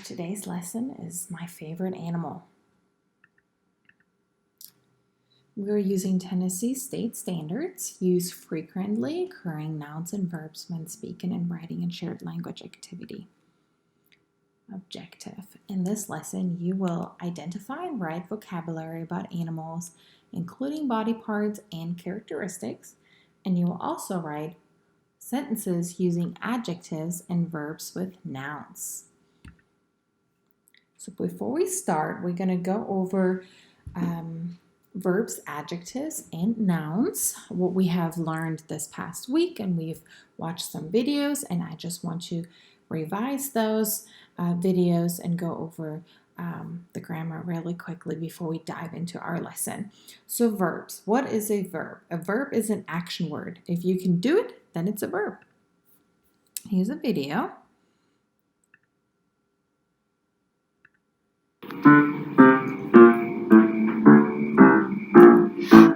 Today's lesson is my favorite animal. We're using Tennessee State Standards. Use frequently occurring nouns and verbs when speaking and writing in shared language activity. Objective. In this lesson, you will identify and write vocabulary about animals, including body parts and characteristics, and you will also write sentences using adjectives and verbs with nouns. So before we start, we're going to go over verbs, adjectives, and nouns, what we have learned this past week, and we've watched some videos, and I just want to revise those videos and go over the grammar really quickly before we dive into our lesson. So verbs. What is a verb? A verb is an action word. If you can do it, then it's a verb. Here's a video.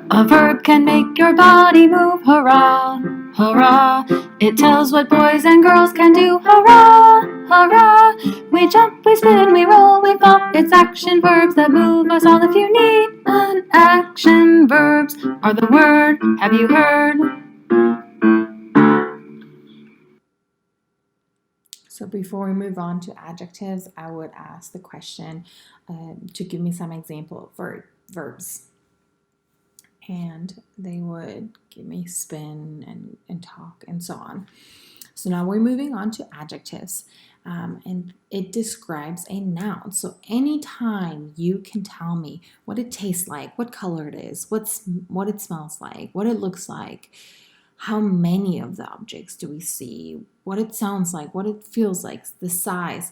A verb can make your body move, hurrah, hurrah. It tells what boys and girls can do, hurrah, hurrah. We jump, we spin, we roll, we fall. It's action verbs that move us all. If you need an action, verbs are the word. Have you heard? So before we move on to adjectives, I would ask the question to give me some example of verbs. And they would give me spin and talk and so on. So now we're moving on to adjectives. And it describes a noun. So anytime you can tell me what it tastes like, what color it is, what it smells like, what it looks like, how many of the objects do we see, what it sounds like, what it feels like, the size.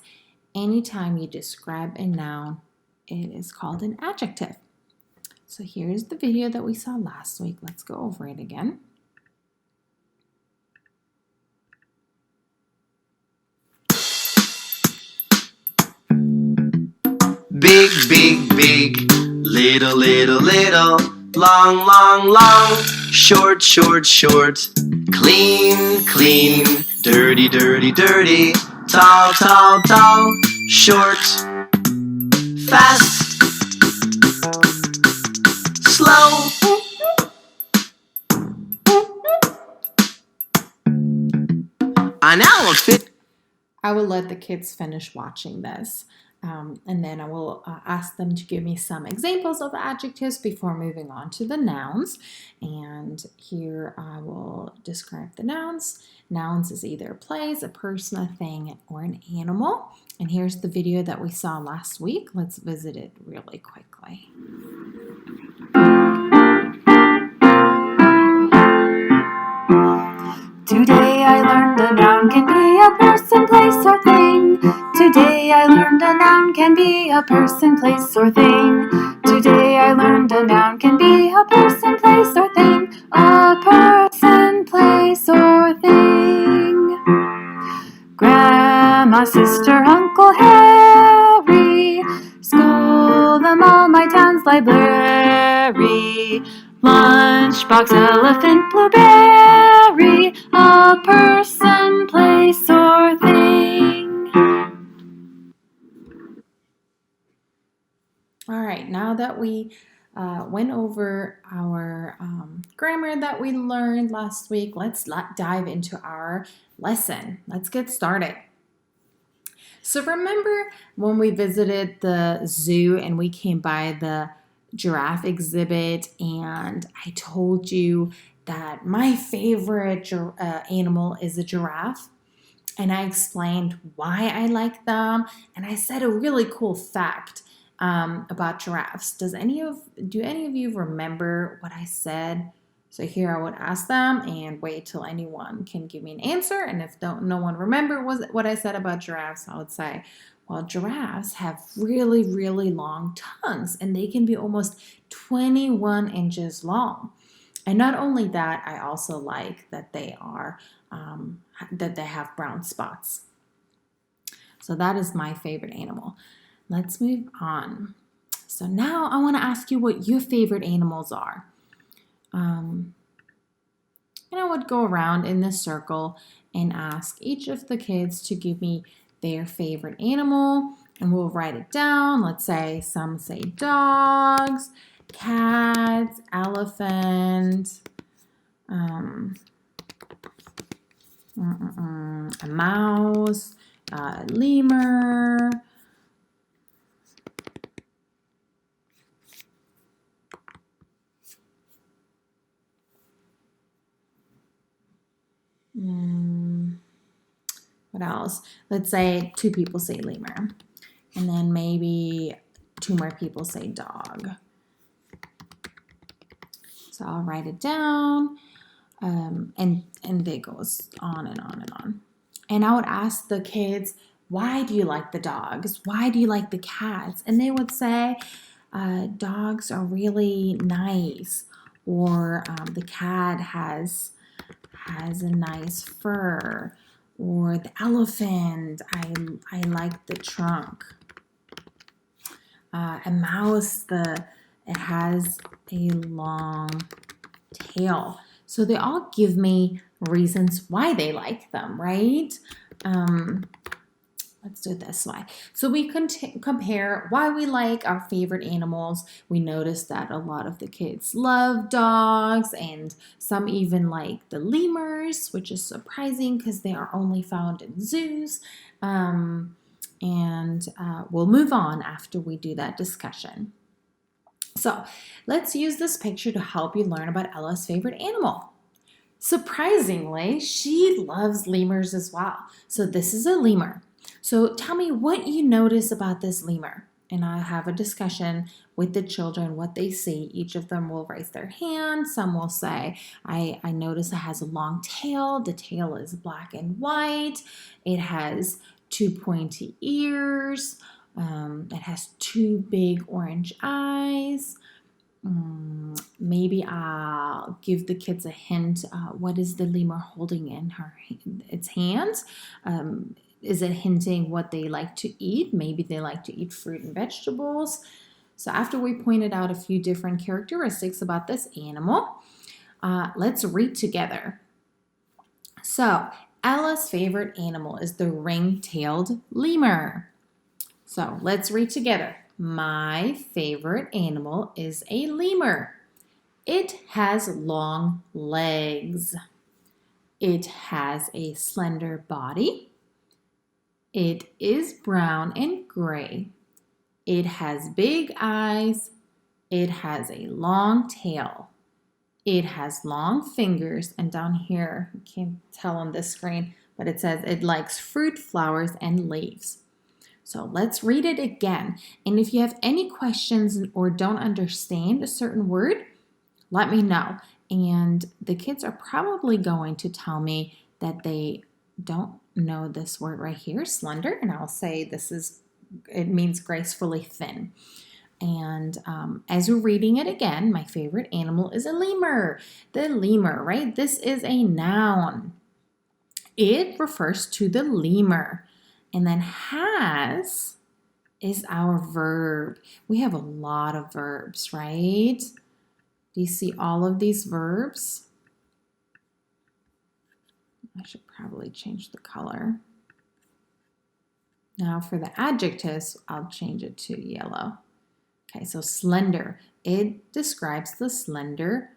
Anytime you describe a noun, it is called an adjective. So here's the video that we saw last week. Let's go over it again. Big, big, big, little, little, little, long, long, long, short, short, short, clean, clean, dirty, dirty, dirty, tall, tall, tall, short, fast, slow. An owl fit. I will let the kids finish watching this. And then I will ask them to give me some examples of adjectives before moving on to the nouns. And here I will describe the nouns. Nouns is either a place, a person, a thing, or an animal. And here's the video that we saw last week. Let's visit it really quickly. Today I learned a noun can be a person, place, or thing. Today I learned a noun can be a person, place, or thing. Today I learned a noun can be a person, place, or thing. A person, place, or thing. Grandma, sister, Uncle Harry, school, them all, my town's library. Lunchbox, elephant, blueberry, a person, place, or thing. All right, now that we went over our grammar that we learned last week, let's dive into our lesson. Let's get started. So remember when we visited the zoo and we came by the giraffe exhibit and I told you that my favorite animal is a giraffe? And I explained why I like them, and I said a really cool fact about giraffes. Do any of you remember what I said? So here I would ask them and wait till anyone can give me an answer. And if no one remember what I said about giraffes, I would say, well, giraffes have really, really long tongues, and they can be almost 21 inches long. And not only that, I also like that they are that they have brown spots. So that is my favorite animal. Let's move on. So now I want to ask you what your favorite animals are. And I would go around in this circle and ask each of the kids to give me their favorite animal And we'll write it down. Let's say some say dogs, cats, elephant, a mouse, lemur, what else? Let's say 2 people say lemur, and then maybe 2 more people say dog. So I'll write it down, and it goes on and on and on. And I would ask the kids, why do you like the dogs? Why do you like the cats? And they would say, dogs are really nice, or the cat has a nice fur, or the elephant, I like the trunk. A mouse, it has a long tail. So they all give me reasons why they like them, right? Let's do it this way. So we compare why we like our favorite animals. We notice that a lot of the kids love dogs, and some even like the lemurs, which is surprising because they are only found in zoos. We'll move on after we do that discussion. So let's use this picture to help you learn about Ella's favorite animal. Surprisingly, she loves lemurs as well. So this is a lemur. So tell me what you notice about this lemur. And I have a discussion with the children, what they see. Each of them will raise their hand. Some will say, I notice it has a long tail. The tail is black and white. It has 2 pointy ears. It has 2 big orange eyes. Maybe I'll give the kids a hint. What is the lemur holding in its hands? Is it hinting what they like to eat? Maybe they like to eat fruit and vegetables. So after we pointed out a few different characteristics about this animal, let's read together. So Ella's favorite animal is the ring-tailed lemur. So let's read together. My favorite animal is a lemur. It has long legs. It has a slender body. It is brown and gray. It has big eyes. It has a long tail. It has long fingers. And down here, you can't tell on this screen, but it says it likes fruit, flowers, and leaves. So let's read it again. And if you have any questions or don't understand a certain word, let me know. And the kids are probably going to tell me that they don't know this word right here, slender, and I'll say it means gracefully thin. And as we're reading it again, my favorite animal is a lemur. The lemur, right? This is a noun. It refers to the lemur. And then has is our verb. We have a lot of verbs, right? Do you see all of these verbs? I should probably change the color. Now for the adjectives, I'll change it to yellow. Okay, so slender. It describes the slender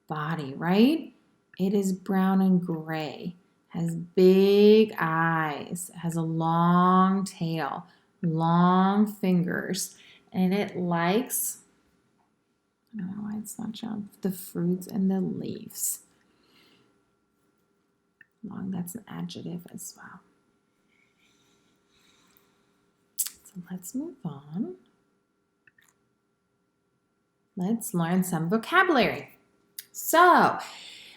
body, right? It is brown and gray, has big eyes, has a long tail, long fingers, and it likes, I don't know why it's not showing, the fruits and the leaves. Long, that's an adjective as well. So let's move on. Let's learn some vocabulary. So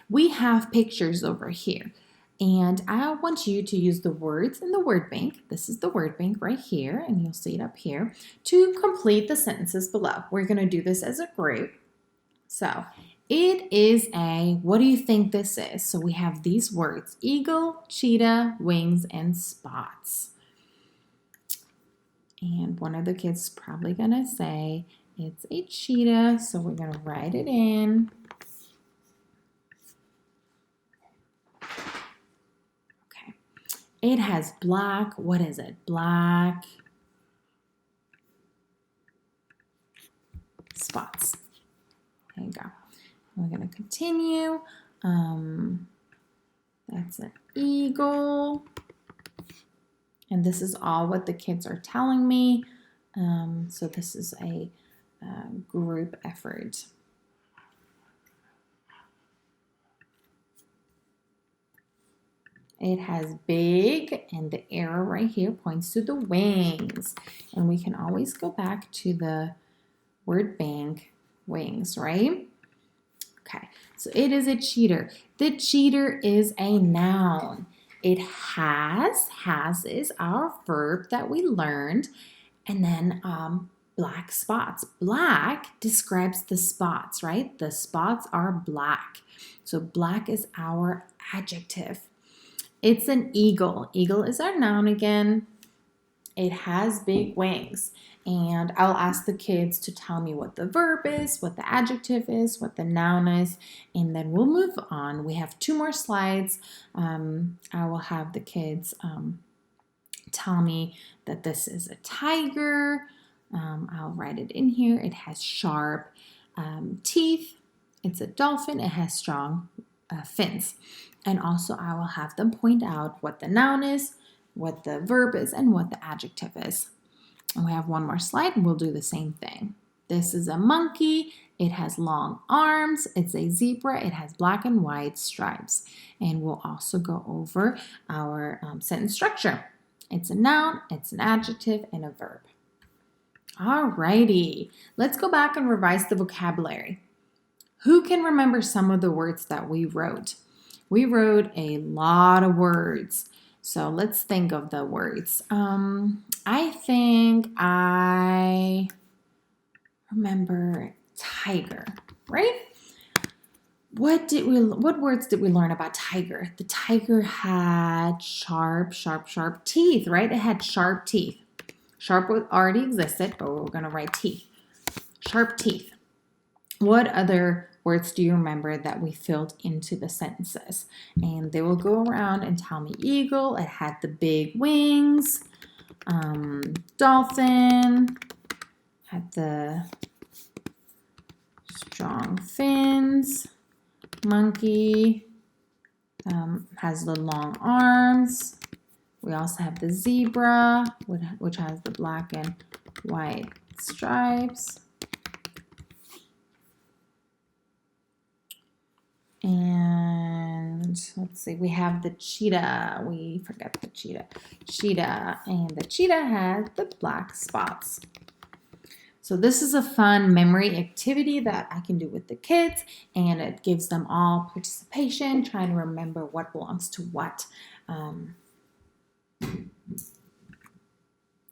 we have pictures over here, and I want you to use the words in the word bank. This is the word bank right here, and you'll see it up here, to complete the sentences below. We're going to do this as a group. So it is a, what do you think this is? So we have these words: eagle, cheetah, wings, and spots. And one of the kids is probably going to say it's a cheetah, so we're going to write it in. Okay. It has black, what is it? Black spots. There you go. We're going to continue. That's an eagle. And this is all what the kids are telling me. So this is a group effort. It has big, and the arrow right here points to the wings. And we can always go back to the word bank, wings, right? Okay, so it is a cheater. The cheater is a noun. It has is our verb that we learned, and then black spots. Black describes the spots, right? The spots are black. So black is our adjective. It's an eagle. Eagle is our noun again. It has big wings. And I'll ask the kids to tell me what the verb is, what the adjective is, what the noun is, and then we'll move on. We have 2 more slides. I will have the kids tell me that this is a tiger. I'll write it in here. It has sharp teeth. It's a dolphin. It has strong fins. And also I will have them point out what the noun is, what the verb is, and what the adjective is. And we have 1 more slide, and we'll do the same thing. This is a monkey. It has long arms. It's a zebra. It has black and white stripes. And we'll also go over our sentence structure. It's a noun, it's an adjective, and a verb. Alrighty, let's go back and revise the vocabulary. Who can remember some of the words that we wrote? We wrote a lot of words. So let's think of the words. I think I remember tiger, right? What words did we learn about tiger? The tiger had sharp teeth, right? It had sharp teeth. Sharp already existed, but we're going to write teeth. Sharp teeth. What other words do you remember that we filled into the sentences? And they will go around and tell me eagle. It had the big wings. Dolphin had the strong fins. Monkey has the long arms. We also have the zebra, which has the black and white stripes. And let's see, we have the cheetah. We forgot the cheetah. Cheetah, and the cheetah has the black spots. So this is a fun memory activity that I can do with the kids, and it gives them all participation, trying to remember what belongs to what. There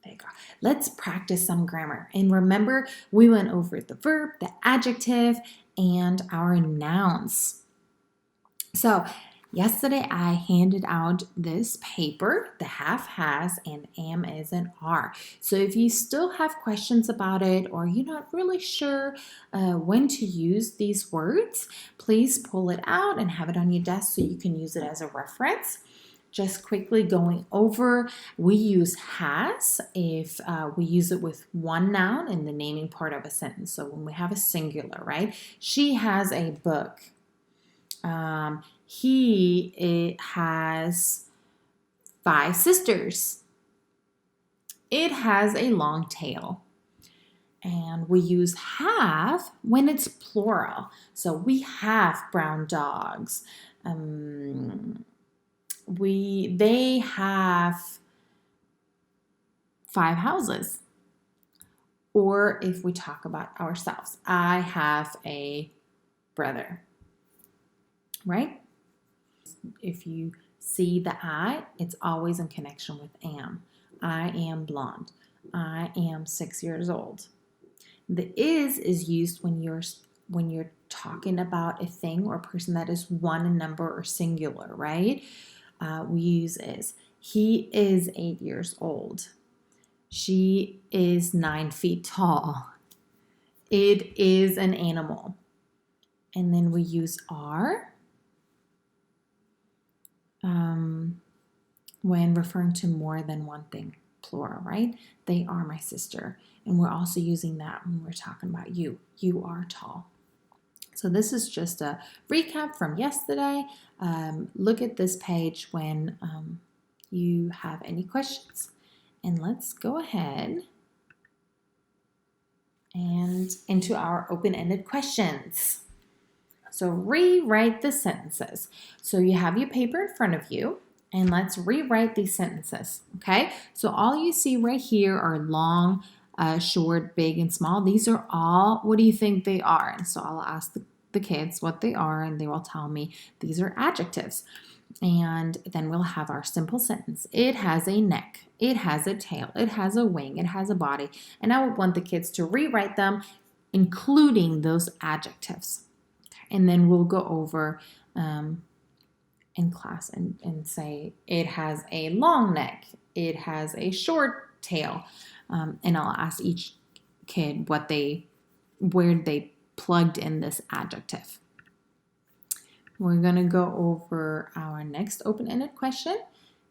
you go. Let's practice some grammar. And remember, we went over the verb, the adjective, and our nouns. So yesterday I handed out this paper, the have, has, and am, is, and are. So if you still have questions about it, or you're not really sure when to use these words, please pull it out and have it on your desk so you can use it as a reference. Just quickly going over, we use has if we use it with one noun in the naming part of a sentence. So when we have a singular, right? She has a book. It has 5 sisters. It has a long tail. And we use have when it's plural. So we have brown dogs. They have 5 houses. Or if we talk about ourselves, I have a brother. Right? If you see the I, it's always in connection with am. I am blonde. I am 6 years old. The is used when you're talking about a thing or a person that is one in number or singular, right? We use is. He is 8 years old. She is 9 feet tall. It is an animal. And then we use are when referring to more than one thing. plural, right? They are my sister. And we're also using that when we're talking about you. You are tall. So this is just a recap from yesterday. Look at this page when you have any questions. And let's go ahead and into our open-ended questions. So rewrite the sentences. So you have your paper in front of you, and let's rewrite these sentences, okay? So all you see right here are long, short, big, and small. These are all, what do you think they are? And so I'll ask the kids what they are, and they will tell me these are adjectives. And then we'll have our simple sentence. It has a neck. It has a tail. It has a wing. It has a body. And I would want the kids to rewrite them, including those adjectives. And then we'll go over in class and say it has a long neck. It has a short tail. And I'll ask each kid where they plugged in this adjective. We're going to go over our next open-ended question,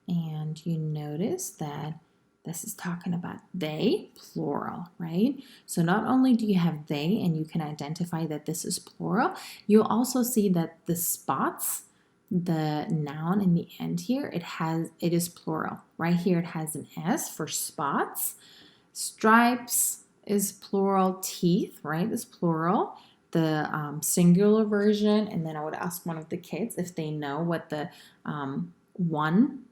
and you notice that this is talking about they, plural, right? So not only do you have they, and you can identify that this is plural, you'll also see that the spots, the noun in the end here, it is plural. Right here it has an S for spots. Stripes is plural. Teeth, right, is plural. The singular version, and then I would ask one of the kids if they know what the one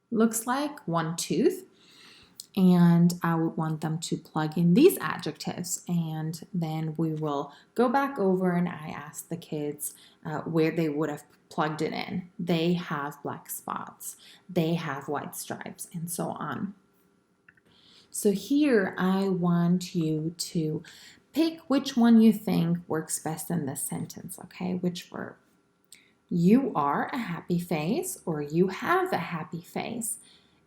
looks like, one tooth, and I would want them to plug in these adjectives, and then we will go back over and I ask the kids where they would have plugged it in. They have black spots, they have white stripes, and so on. So here I want you to pick which one you think works best in this sentence, okay? Which verb? You are a happy face, or you have a happy face.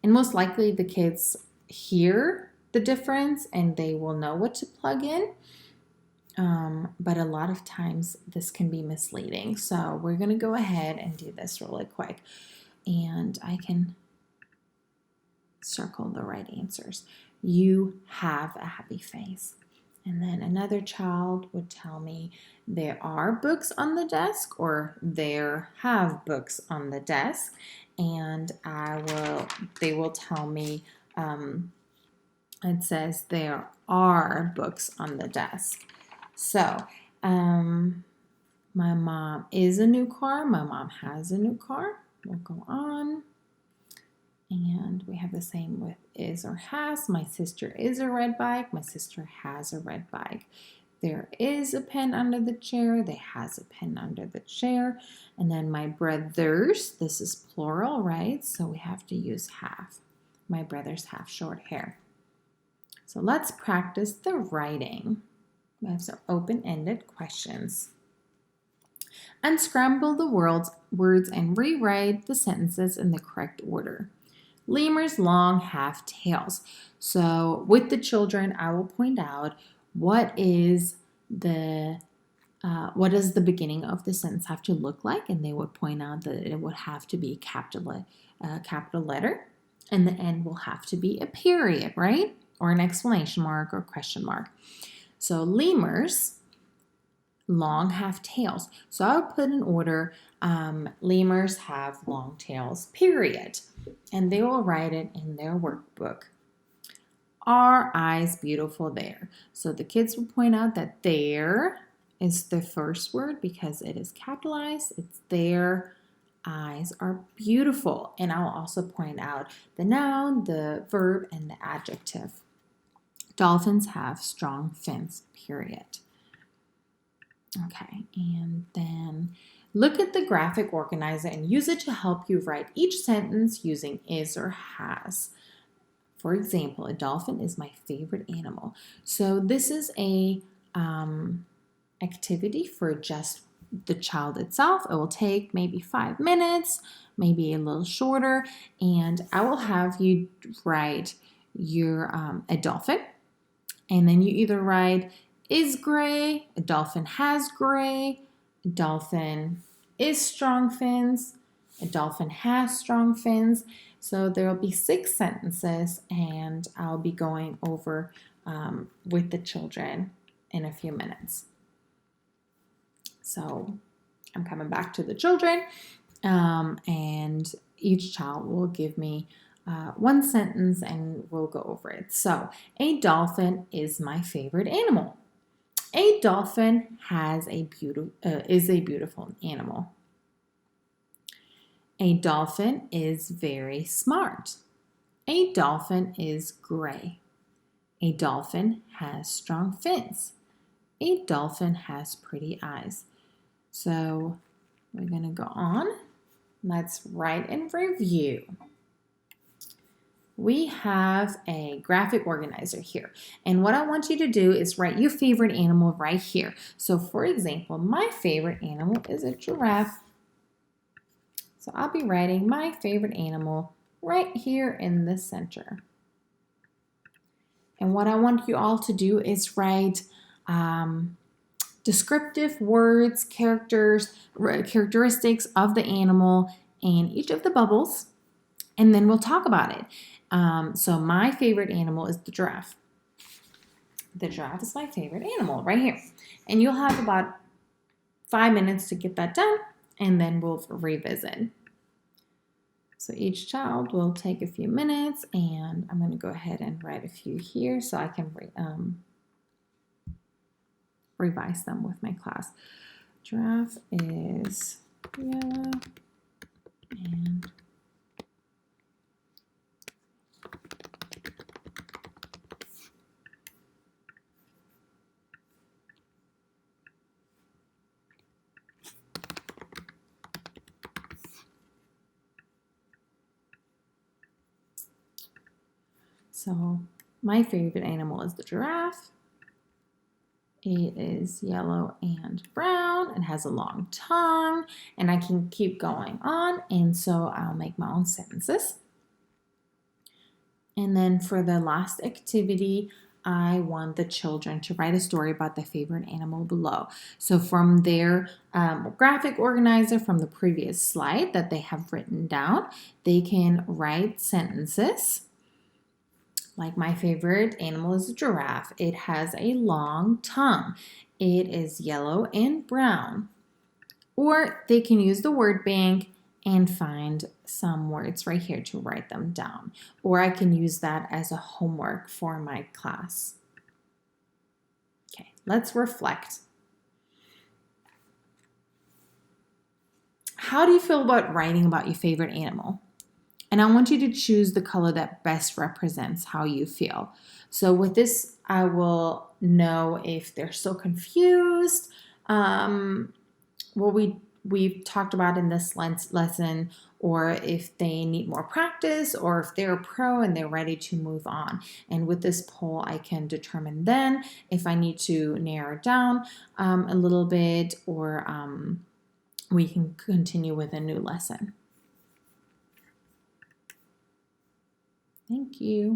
And most likely the kids hear the difference and they will know what to plug in. But a lot of times this can be misleading. So we're going to go ahead and do this really quick. And I can circle the right answers. You have a happy face. And then another child would tell me there are books on the desk, or there have books on the desk. And they will tell me, it says there are books on the desk. So, my mom is a new car. My mom has a new car. We'll go on. And we have the same with is or has. My sister is a red bike. My sister has a red bike. There is a pen under the chair. They has a pen under the chair. And then my brothers, this is plural, right? So we have to use have. My brothers have short hair. So let's practice the writing. We have some open-ended questions. Unscramble the words and rewrite the sentences in the correct order. Lemurs long have tails. So with the children, I will point out what does the beginning of the sentence have to look like, and they would point out that it would have to be a capital letter, and the end will have to be a period, right? Or an exclamation mark or question mark. So lemurs long have tails. So I would put in order, lemurs have long tails, period. And they will write it in their workbook. Are eyes beautiful there? So the kids will point out that there is the first word because it is capitalized. It's their eyes are beautiful. And I'll also point out the noun, the verb, and the adjective. Dolphins have strong fins, period. Okay, and then look at the graphic organizer and use it to help you write each sentence using is or has. For example, a dolphin is my favorite animal. So this is a activity for just the child itself. It will take maybe 5 minutes, maybe a little shorter, and I will have you write your a dolphin, and then you either write is gray, a dolphin has gray, a dolphin is strong fins, a dolphin has strong fins. So there will be 6 sentences, and I'll be going over with the children in a few minutes. So I'm coming back to the children, and each child will give me one sentence and we'll go over it. So, a dolphin is my favorite animal. A dolphin is a beautiful animal. A dolphin is very smart. A dolphin is gray. A dolphin has strong fins. A dolphin has pretty eyes. So we're going to go on. Let's write and review. We have a graphic organizer here. And what I want you to do is write your favorite animal right here. So for example, my favorite animal is a giraffe. So I'll be writing my favorite animal right here in the center. And what I want you all to do is write descriptive words, characteristics of the animal in each of the bubbles, and then we'll talk about it. So my favorite animal is the giraffe. The giraffe is my favorite animal right here. And you'll have about 5 minutes to get that done, and then we'll revisit. So each child will take a few minutes, and I'm going to go ahead and write a few here so I can revise them with my class. Giraffe is yellow and so my favorite animal is the giraffe. It is yellow and brown. It has a long tongue, and I can keep going on, and so I'll make my own sentences. And then for the last activity, I want the children to write a story about their favorite animal below. So from their graphic organizer from the previous slide that they have written down, they can write sentences. Like, my favorite animal is a giraffe. It has a long tongue. It is yellow and brown. Or they can use the word bank and find some words right here to write them down. Or I can use that as a homework for my class. Okay, let's reflect. How do you feel about writing about your favorite animal? And I want you to choose the color that best represents how you feel. So with this, I will know if they're still confused, what we've talked about in this lesson, or if they need more practice, or if they're a pro and they're ready to move on. And with this poll, I can determine then if I need to narrow down a little bit, or we can continue with a new lesson. Thank you.